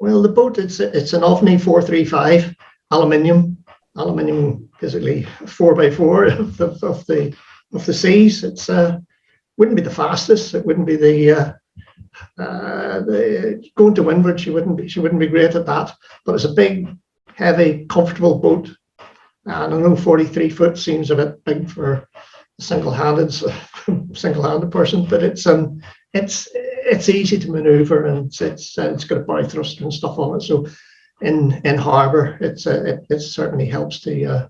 Well, the boat, it's an Ovni 435 aluminium, basically 4x4 of the seas. It's wouldn't be the fastest. It wouldn't be the going to windward. She wouldn't be great at that. But it's a big, heavy, comfortable boat. And I know 43 foot seems a bit big for a single-handed person, but it's easy to maneuver, and it's got a bow thruster and stuff on it. So in harbour, it certainly helps to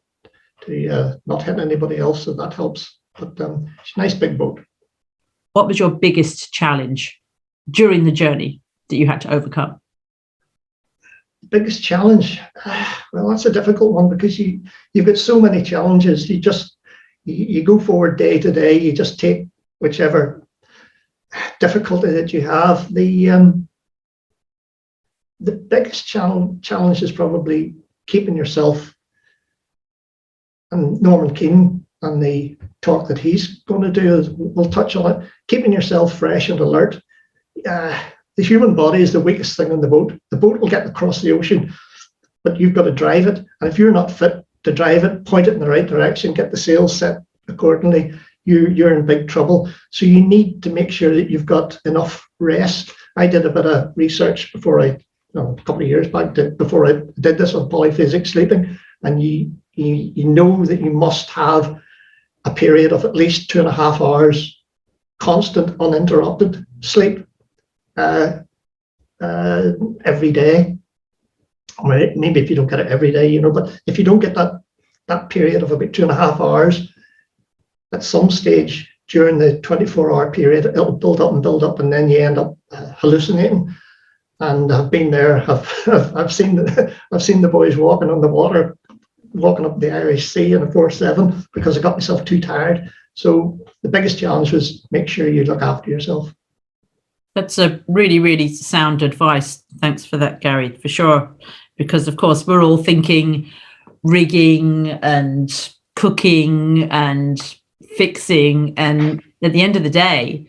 not hit anybody else, so that helps. But it's a nice big boat. What was your biggest challenge during the journey that you had to overcome? Biggest challenge? Well, that's a difficult one, because you've got so many challenges. You go forward day to day. You just take whichever difficulty that you have. The biggest challenge is probably keeping yourself, and Norman Keane and the talk that he's going to do, we'll touch on it, keeping yourself fresh and alert. The human body is the weakest thing in the boat. The boat will get across the ocean, but you've got to drive it. And if you're not fit to drive it, point it in the right direction, get the sails set accordingly, you're in big trouble. So you need to make sure that you've got enough rest. I did a bit of research a couple of years back, before I did this on polyphasic sleeping, and you know that you must have a period of at least 2.5 hours constant uninterrupted sleep every day. Or maybe if you don't get it every day, but if you don't get that period of about 2.5 hours, at some stage during the 24-hour period, it'll build up, and then you end up hallucinating. And I've been there. I've seen the boys walking on the water, walking up the Irish Sea in a 4.7, because I got myself too tired. So the biggest challenge was make sure you look after yourself. That's a really, really sound advice. Thanks for that, Garry, for sure. Because, of course, we're all thinking rigging and cooking and fixing. And at the end of the day,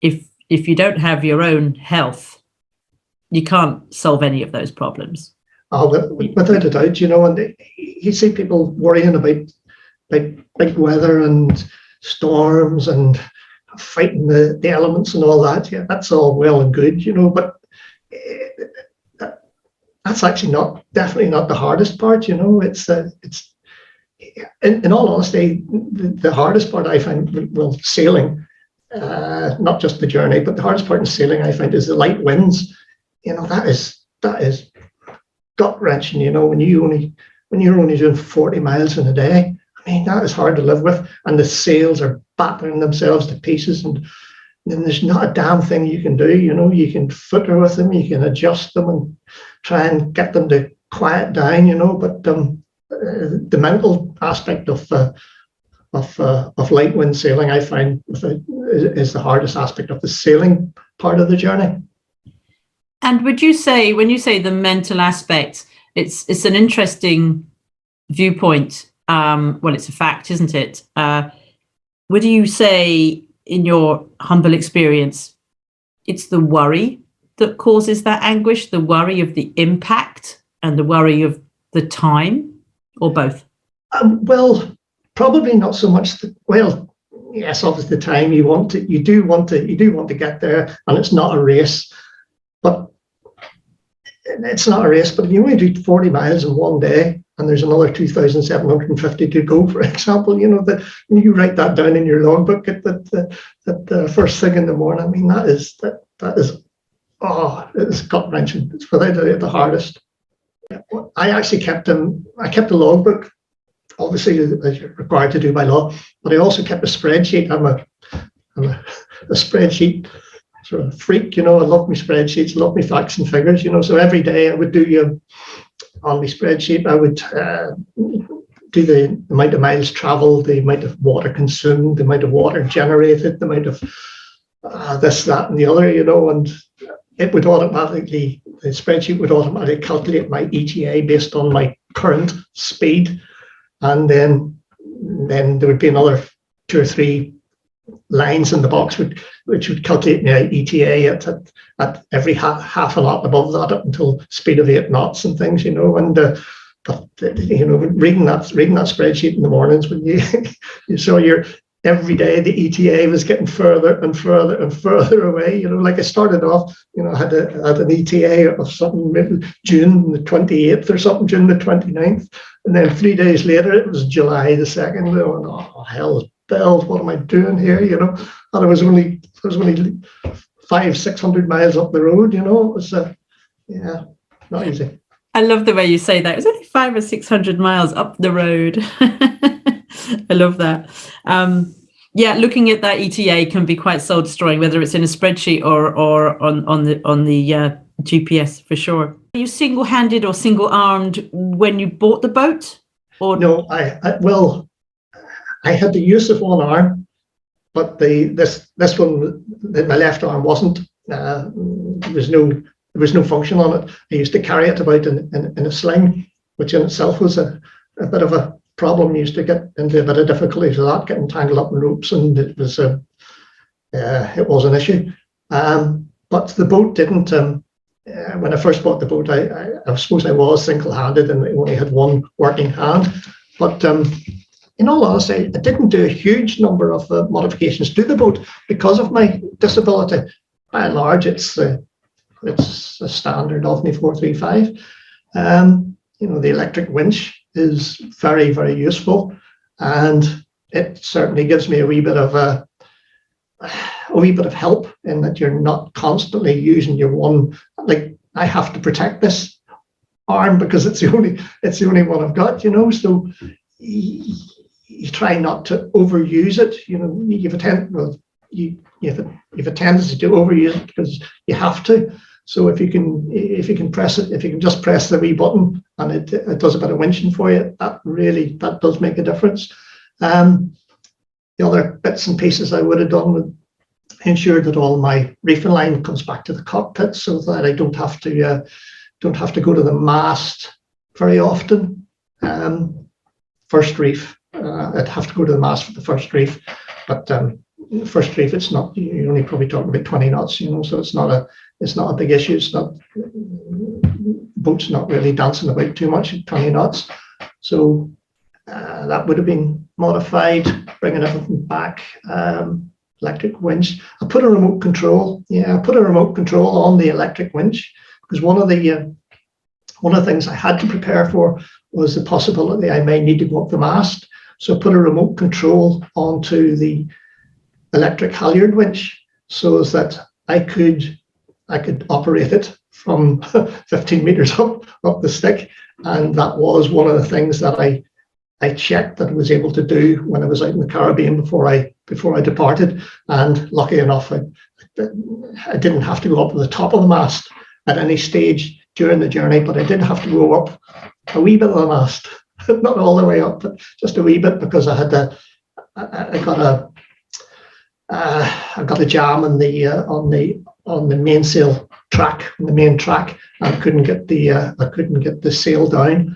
if you don't have your own health, you can't solve any of those problems. Oh, without a doubt, and you see people worrying about big weather and storms and fighting the elements and all that. Yeah, that's all well and good, but that's actually definitely not the hardest part. It's in all honesty, the hardest part I find, well, sailing, not just the journey, but the hardest part in sailing I find is the light winds. That is gut wrenching. When you're only doing 40 miles in a day. I mean, that is hard to live with, and the sails are battering themselves to pieces, and then there's not a damn thing you can do. You can footer with them, you can adjust them and try and get them to quiet down. But the mental aspect of light wind sailing, I find, is the hardest aspect of the sailing part of the journey. And would you say, when you say the mental aspect, it's an interesting viewpoint. Well, it's a fact, isn't it? Would you say, in your humble experience, it's the worry that causes that anguish, the worry of the impact and the worry of the time, or both? Well, probably not so much. Yes, obviously the time you do want to get there, and it's not a race. But it's not a race. But if you only do 40 miles in one day, and there's another 2,750 to go, for example, that you write that down in your logbook at the first thing in the morning. I mean, that is it's gut wrenching. It's without a doubt the hardest. I actually kept a logbook, obviously as you're required to do by law, but I also kept a spreadsheet. I'm a spreadsheet sort of freak. I love my spreadsheets, I love my facts and figures. So every day I would do on my spreadsheet, I would do the amount of miles traveled, the amount of water consumed, the amount of water generated, the amount of this, that, and the other, and it would the spreadsheet would automatically calculate my ETA based on my current speed. And then there would be another 2 or 3 lines in the box, which would calculate my ETA at every half a knot above that up until speed of 8 knots and things, and reading that spreadsheet in the mornings when you saw every day the ETA was getting further and further and further away. Like I started off, I had an ETA of something maybe June the 28th or something, June the 29th, and then 3 days later it was July the 2nd. Oh hell, bells! What am I doing here? And I was only 500-600 miles up the road. It was not easy. I love the way you say that. It was only 500 or 600 miles up the road. I love that. Looking at that ETA can be quite soul destroying, whether it's in a spreadsheet or on the GPS, for sure. Are you single-handed or single-armed when you bought the boat? Or no? I had the use of one arm, but this one, my left arm wasn't. There was no function on it. I used to carry it about in a sling, which in itself was a bit of a problem. I used to get into a bit of difficulty with that, getting tangled up in ropes, and it was an issue. But the boat didn't. When I first bought the boat, I suppose I was single-handed and I only had one working hand. But in all honesty, I didn't do a huge number of modifications to the boat because of my disability. By and large, it's a standard Ovni 435. The electric winch is very, very useful, and it certainly gives me a wee bit of help in that you're not constantly using your one. Like, I have to protect this arm because it's the only one I've got. So you try not to overuse it. You have a tendency to overuse it because you have to. So if you can press it, if you can just press the wee button and it does a bit of winching for you, that does make a difference. The other bits and pieces I would have done would ensure that all my reefing line comes back to the cockpit, so that I don't have to go to the mast very often. First reef, I'd have to go to the mast for the first reef, but first reef, it's not. You're only probably talking about 20 knots, so it's not a big issue. It's not, boat's not really dancing about too much at 20 knots. So that would have been modified, bringing everything back. Electric winch. I put a remote control. I put a remote control on the electric winch because one of the things I had to prepare for was the possibility I may need to go up the mast. So I put a remote control onto the electric halyard winch so that I could operate it from 15 meters up the stick, and that was one of the things that I checked that I was able to do when I was out in the Caribbean before I departed. And lucky enough, I didn't have to go up to the top of the mast at any stage during the journey, but I did have to go up a wee bit of the mast, not all the way up, but just a wee bit, because I got a jam on the mainsail track, on the main track, and I couldn't get the sail down.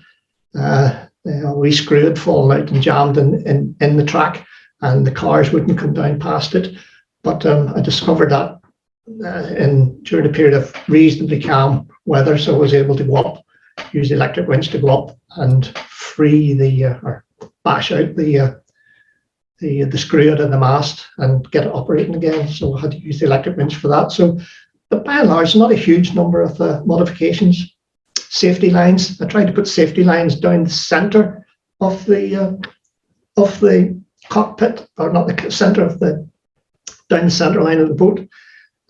A wee screw had fallen out and jammed in the track, and the cars wouldn't come down past it. But I discovered that during a period of reasonably calm weather, so I was able to go up, use the electric winch to go up and free or bash out the screw out of the mast and get it operating again. So I had to use the electric winch for that. So, but by and large, not a huge number of modifications. Safety lines. I tried to put safety lines down the center of the cockpit, or not the center down the center line of the boat,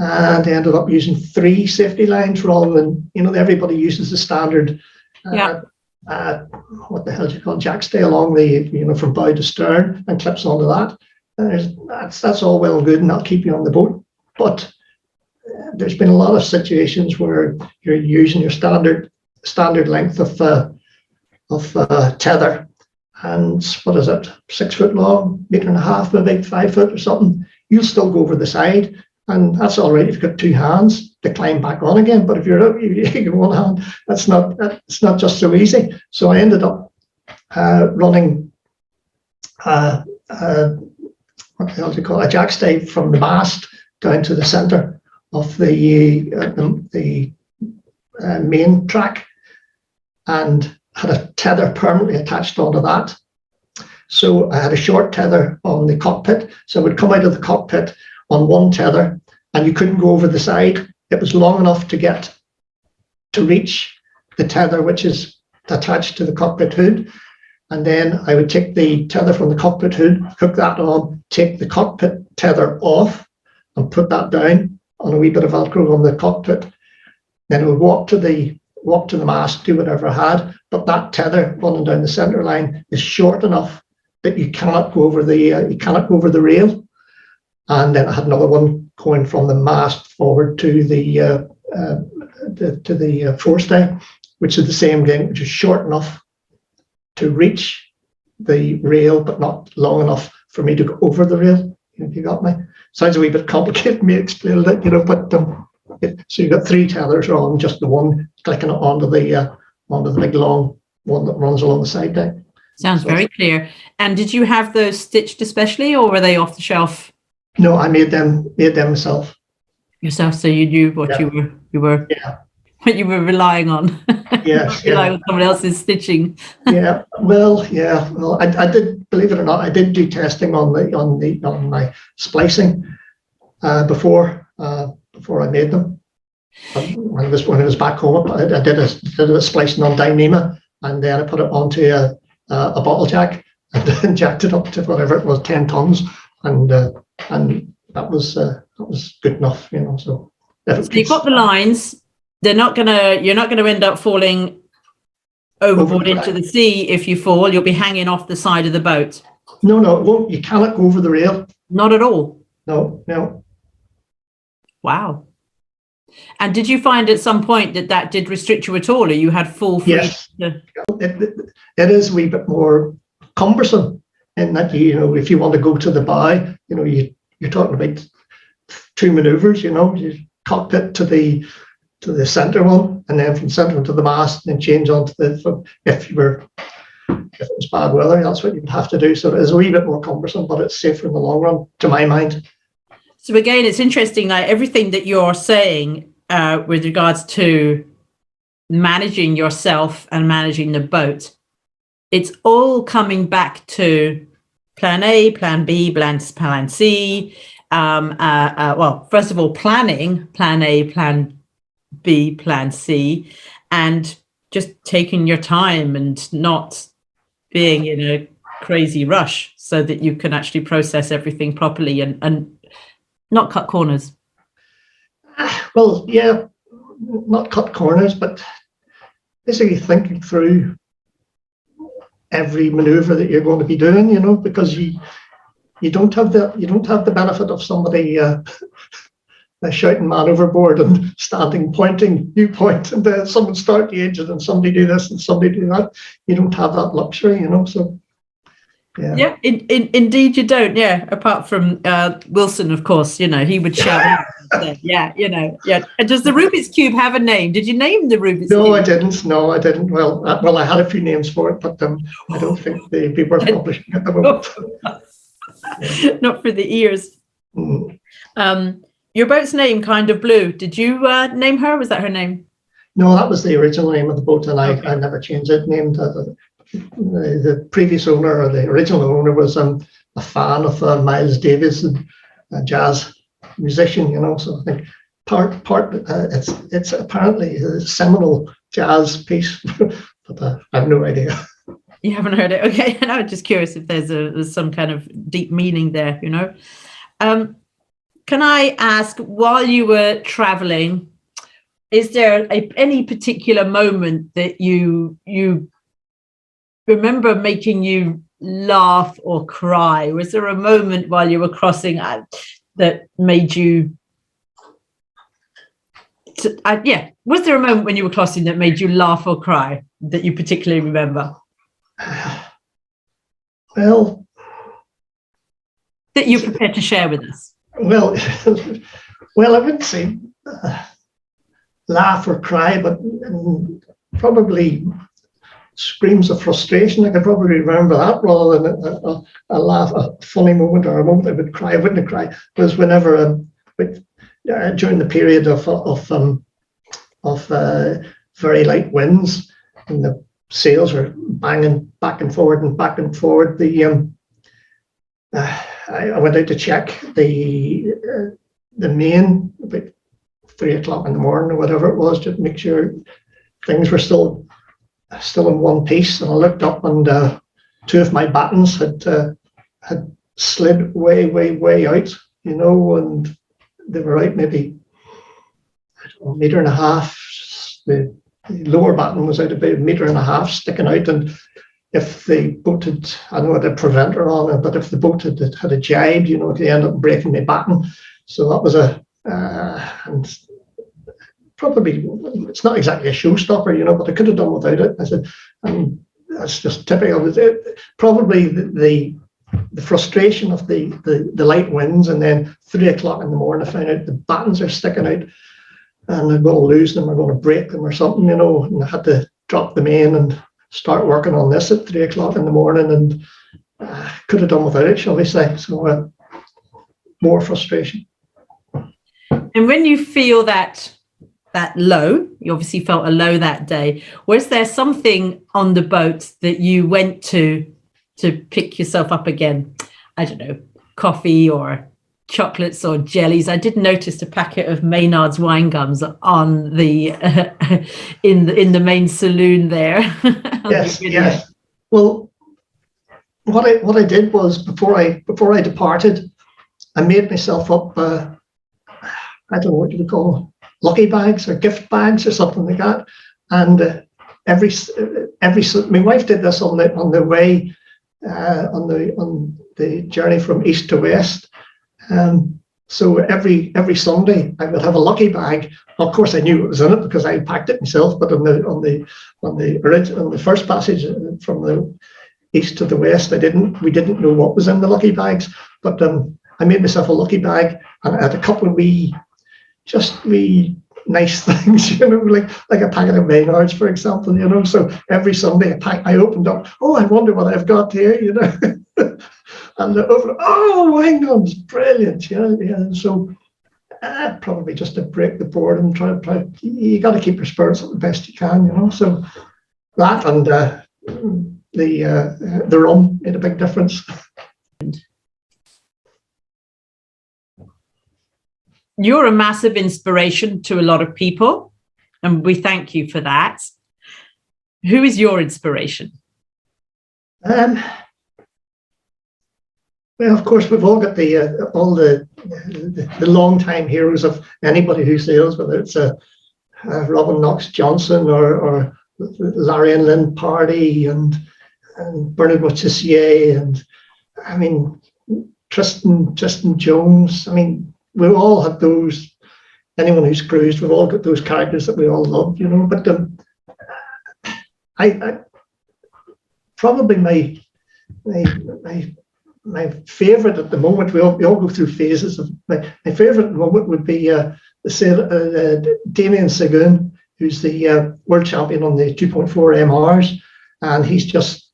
and I ended up using 3 safety lines rather than, everybody uses the standard. What the hell do you call it? Jack stay along the from bow to stern and clips onto that. That's all well and good, and that'll keep you on the boat. But there's been a lot of situations where you're using your standard length of tether, and what is it, 6 foot long, 1.5 meters, maybe 5 foot or something. You'll still go over the side, and that's all right if you've got 2 hands to climb back on again. But if you're one hand, it's not just so easy. So I ended up running what the hell do you call it, a jackstay from the mast down to the centre of the main track, and had a tether permanently attached onto that. So I had a short tether on the cockpit, so I would come out of the cockpit on one tether, and you couldn't go over the side. It was long enough to reach the tether, which is attached to the cockpit hood. And then I would take the tether from the cockpit hood, hook that on, take the cockpit tether off, and put that down on a wee bit of Velcro on the cockpit. Then I would walk to the mast, do whatever I had, but that tether running down the centre line is short enough that you cannot go over the rail. And then I had another one going from the mast forward to the forestay, which is the same thing, which is short enough to reach the rail, but not long enough for me to go over the rail. If you got me? Sounds a wee bit complicated me explaining it, but so you've got three tethers on, just the one clicking onto the big long one that runs along the side deck. Sounds very clear. And did you have those stitched especially, or were they off the shelf? No, I made them myself. Yourself, so you knew what you were what you were relying on. Yes, relying on someone else's stitching. Well, I did, believe it or not, I did do testing on my splicing before I made them. When I was back home, I did a splicing on Dyneema, and then I put it onto a bottle jack and jacked it up to whatever it was, 10 tons, and that was good enough, So you've got the lines. You're not gonna end up falling overboard into the sea. If you fall, you'll be hanging off the side of the boat. No, it won't. You cannot go over the rail. Not at all. No. Wow. And did you find at some point that did restrict you at all, or you had full freedom? Yes. It is a wee bit more cumbersome in that, if you want to go to the bow, you're talking about two manoeuvres, you cockpit to the centre one, and then from centre to the mast, and then change onto if it was bad weather, that's what you would have to do. So it is a wee bit more cumbersome, but it's safer in the long run, to my mind. So again, it's interesting that everything that you're saying with regards to managing yourself and managing the boat, it's all coming back to plan A, plan B, plan C. Well, first of all, planning, plan A, plan B, plan C, and just taking your time and not being in a crazy rush so that you can actually process everything properly and not cut corners. Well, yeah, not cut corners, but basically thinking through every maneuver that you're going to be doing, because you don't have the benefit of somebody shouting man overboard and standing pointing, you point, and someone start the engine and somebody do this and somebody do that. You don't have that luxury, So yeah, indeed you don't. Yeah, apart from Wilson, of course, he would shout. Yeah. And does the Rubik's Cube have a name? Did you name the Rubik's Cube? No, I didn't. Well, I had a few names for it, but I don't think they'd be worth publishing at the moment. Not for the ears. Mm. Your boat's name, Kind of Blue. Did you name her? Was that her name? No, that was the original name of the boat, and I never changed it. Named the previous owner, or the original owner, was a fan of Miles Davis, a jazz musician, So I think part it's apparently a seminal jazz piece, but I have no idea. You haven't heard it, okay? And I was just curious if there's some kind of deep meaning there, Can I ask, while you were traveling, is there any particular moment that you remember making you laugh or cry? Was there a moment while you were crossing that made you was there a moment when you were crossing that made you laugh or cry that you particularly remember? Well, that you're prepared to share with us? Well, I wouldn't say laugh or cry, but probably screams of frustration. I could probably remember that rather than a laugh, a funny moment, or a moment I would cry. I wouldn't cry. Was whenever during the period of very light winds, and the sails were banging back and forward and back and forward. I went out to check the main about 3 o'clock in the morning or whatever it was, just to make sure things were still in one piece. And I looked up, and 2 of my battens had slid way out, and they were out maybe, I don't know, 1.5 meters. The lower batten was out about 1.5 meters sticking out, and if the boat had, I know it had a preventer on it, but if the boat had a jibe, it could end up breaking my batten. So that was and probably, it's not exactly a showstopper, but I could have done without it. I said, and that's just typical. Probably the frustration of the light winds, and then 3 o'clock in the morning, I found out the battens are sticking out, and I'm going to lose them, I'm going to break them or something, and I had to drop them in and start working on this at 3 o'clock in the morning, and could have done without it, shall we say. So more frustration. And when you feel that low, you obviously felt a low that day, was there something on the boat that you went to pick yourself up again? I don't know, coffee or chocolates or jellies. I did notice a packet of Maynard's wine gums on the in the main saloon there. Yes. Well, what I did was, before I departed, I made myself up I don't know what you would call them, lucky bags or gift bags or something like that. And my wife did this on the way on the journey from east to west. So every Sunday I would have a lucky bag. Of course, I knew what was in it because I packed it myself. But on the first passage from the east to the west, we didn't know what was in the lucky bags. But I made myself a lucky bag, and I had a couple of wee nice things, like a packet of Maynards, for example. So every Sunday I opened up. Oh, I wonder what I've got here, And wine gums, brilliant, yeah. So probably just to break the boredom, try. You got to keep your spirits up the best you can, So that and the rum made a big difference. You're a massive inspiration to a lot of people, and we thank you for that. Who is your inspiration? Well, of course, we've all got the long time heroes of anybody who sails, whether it's Robin Knox Johnson or Larry and Lynn Pardy and Bernard Moitessier, and I mean Tristan Jones. I mean, we've all had those. Anyone who's cruised, we've all got those characters that we all love, But I probably my favourite at the moment, we all go through phases of my favourite at the moment would be Damien Seguin, who's the world champion on the 2.4 MRs, and he's just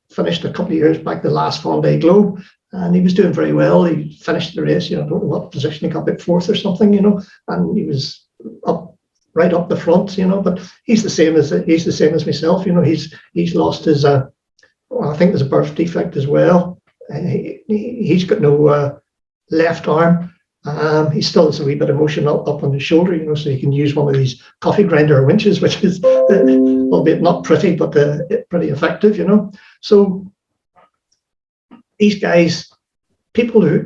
finished a couple of years back the last Vendée Globe, and he was doing very well. He finished the race, I don't know what position he got, about fourth or something, and he was right up the front, but he's the same as myself. He's lost his I think there's a birth defect as well. He's got no left arm. He still has a wee bit of motion up on his shoulder, so he can use one of these coffee grinder winches, which is albeit not pretty, but pretty effective, So these guys, people who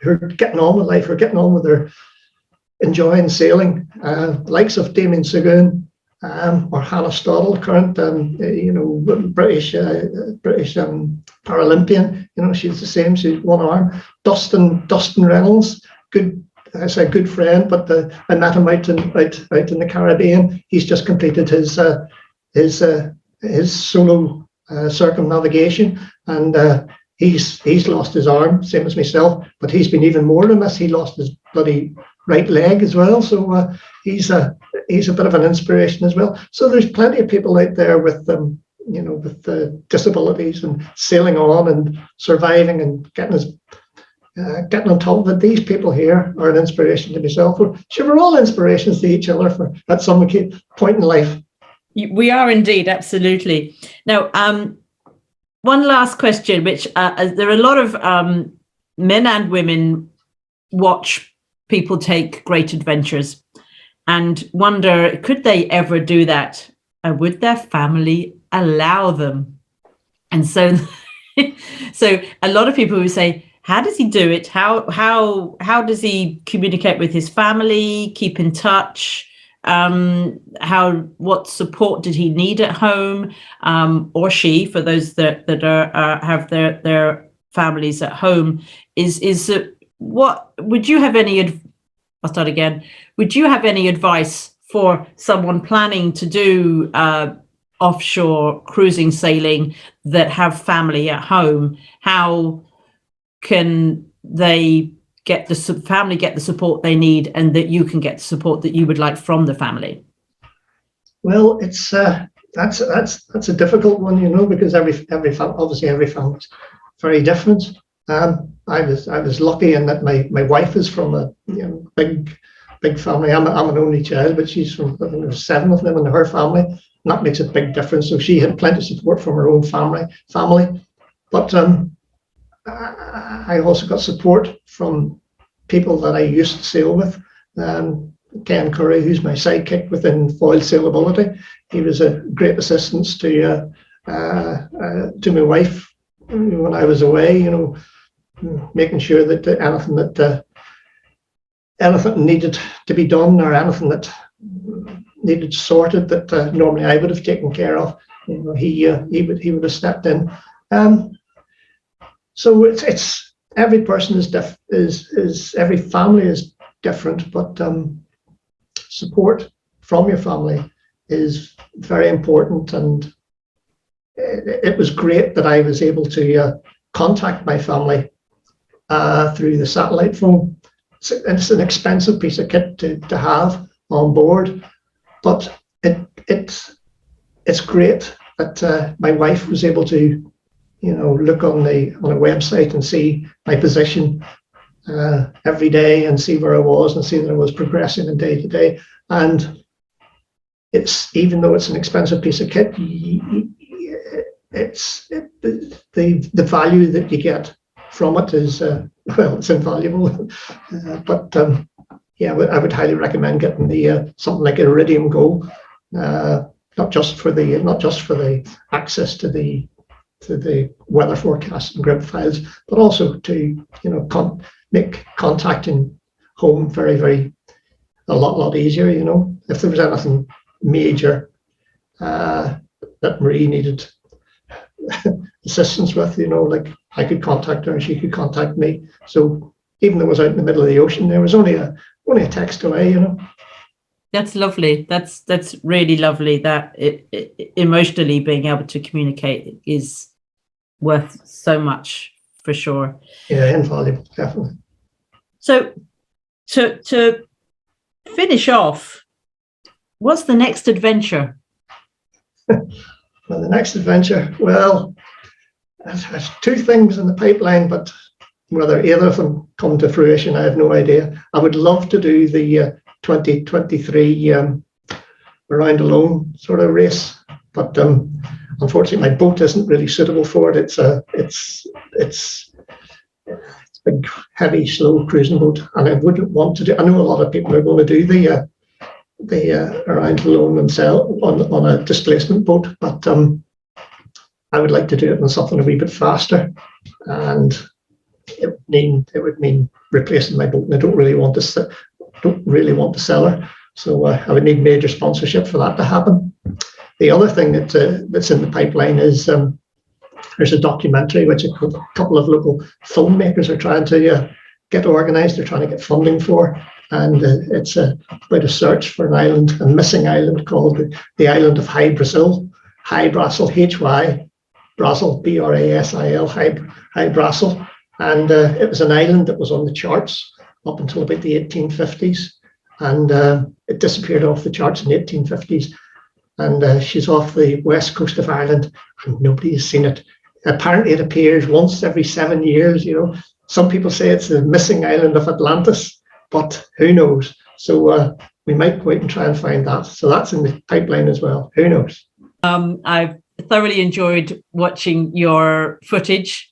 are getting on with life, who are getting on with their enjoying sailing, likes of Damien Seguin, or Hannah Stoddle, current British Paralympian. She's the same. She's one arm. Dustin Reynolds, good friend, but I met him out in the Caribbean. He's just completed his solo circumnavigation, and he's lost his arm, same as myself. But he's been even more than this. He lost his bloody right leg as well. So he's a bit of an inspiration as well. So there's plenty of people out there with with disabilities and sailing on and surviving and getting on top of it. These people here are an inspiration to myself. Sure, we're all inspirations to each other at some point in life. We are indeed, absolutely. Now, one last question, which there are a lot of men and women watch people take great adventures and wonder, could they ever do that? Would their family allow them? And so, so a lot of people who say, how does he do it? How does he communicate with his family, keep in touch? What support did he need at home, or she, for those that have their families at home? What would you have any? I'll start again. Would you have any advice for someone planning to do offshore cruising sailing that have family at home? How can they get the family get the support they need, and that you can get the support that you would like from the family? Well, it's that's a difficult one, because every family is very different. I was lucky in that my wife is from a big family. I'm an only child, but she's from, I think there's 7 of them in her family, and that makes a big difference. So she had plenty of support from her own family, but I also got support from people that I used to sail with. Ken Curry, who's my sidekick within foil sailability, he was a great assistance to my wife when I was away. Making sure that anything needed to be done, or anything that needed sorted that normally I would have taken care of, he would have stepped in. So it's every person is every family is different, but support from your family is very important. And it was great that I was able to contact my family through the satellite phone. It's an expensive piece of kit to have on board, but it's great that my wife was able to look on a website and see my position every day, and see where I was, and see that I was progressing in day to day. And it's, even though it's an expensive piece of kit, it's the value that you get from it is it's invaluable. But I would highly recommend getting the something like Iridium Go, not just for the access to the weather forecast and grid files, but also to make contacting home very, very a lot easier. If there was anything major that Marie needed assistance with, like I could contact her and she could contact me. So even though it was out in the middle of the ocean, there was only a text away. That's lovely. That's really lovely. That emotionally being able to communicate is worth so much, for sure. Yeah, invaluable, definitely. So to finish off, what's the next adventure? Well, the next adventure, there's 2 things in the pipeline, but whether either of them come to fruition, I have no idea. I would love to do the 2023 Around Alone sort of race, but unfortunately my boat isn't really suitable for it. It's a big, heavy, slow cruising boat, and I wouldn't want to do. I know a lot of people are going to do the Around Alone themselves on a displacement boat, but I would like to do it on something a wee bit faster, and it would mean replacing my boat, and I don't really want to sell her, so I would need major sponsorship for that to happen. The other thing that's in the pipeline is there's a documentary which a couple of local filmmakers are trying to get organised. They're trying to get funding for, and it's about a search for an island, a missing island called the island of Hy Brasil, Hy Brasil, Brasil, Hy Brasil, and it was an island that was on the charts up until about the 1850s, and it disappeared off the charts in the 1850s. And she's off the west coast of Ireland, and nobody has seen it. Apparently, it appears once every 7 years. Some people say it's the missing island of Atlantis, but who knows? So we might go out and try and find that. So that's in the pipeline as well. Who knows? I've thoroughly enjoyed watching your footage.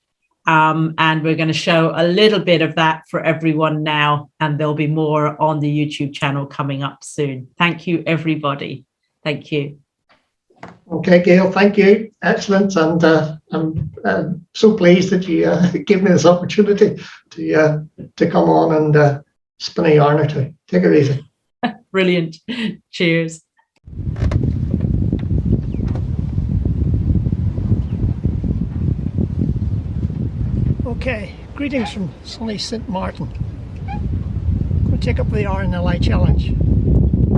And we're going to show a little bit of that for everyone now, and there'll be more on the YouTube channel coming up soon. Thank you, everybody. Thank you. Okay, Gail, thank you. Excellent. And I'm so pleased that you gave me this opportunity to come on and spin a yarn or two. Take it easy. Brilliant. Cheers. Okay, greetings from sunny St. Martin. I'm going to take up the RNLI challenge.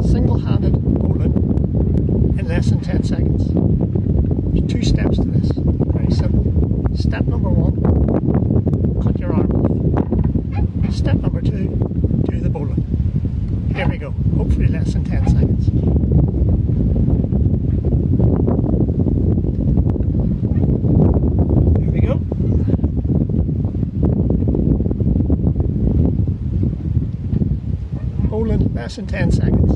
Single-handed bowling in less than 10 seconds. There's 2 steps to this. Very simple. Step number 1, cut your arm off. Step number 2, do the bowling. Here we go. Hopefully less than 10 seconds. Here we go. Bowling less than 10 seconds.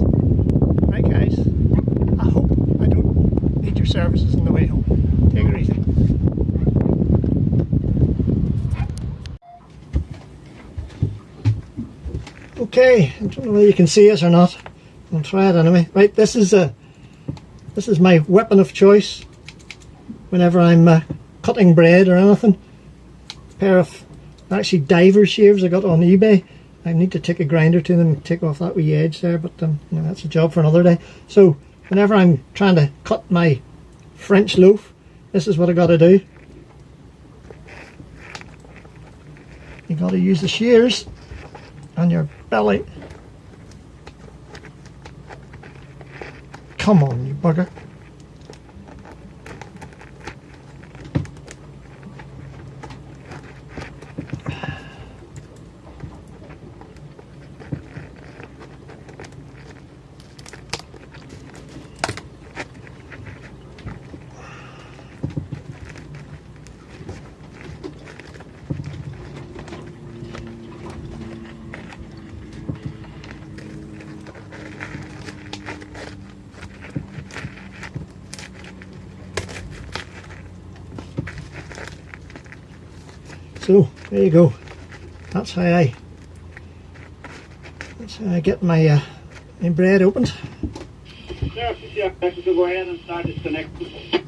Right, guys, I hope I don't need your services on the way home. Take it easy. Okay, I don't know whether you can see us or not. I'll try it anyway. Right, this is my weapon of choice whenever I'm cutting bread or anything. A pair of actually diver shaves I got on eBay. I need to take a grinder to them and take off that wee edge there, but that's a job for another day. So whenever I'm trying to cut my French loaf, this is what I got to do. You got to use the shears on your belly. Come on, you bugger. So there you go. That's how I get my bread opened. Sir, yeah, I can go ahead and start disconnecting.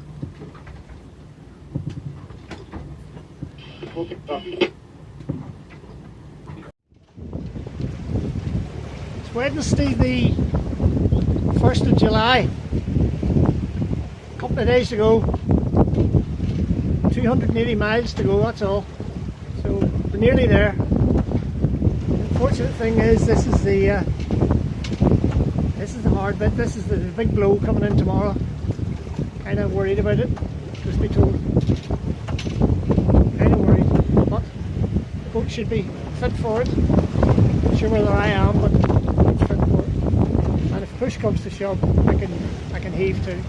Okay. It's Wednesday the 1st of July. A couple of days to go. 280 miles to go, that's all. So we're nearly there. The unfortunate thing is this is the hard bit. This is the big blow coming in tomorrow. Kind of worried about it, just be told. Kind of worried, but the boat should be fit for it. Not sure whether I am, but it's fit for it. And if push comes to shove, I can heave too.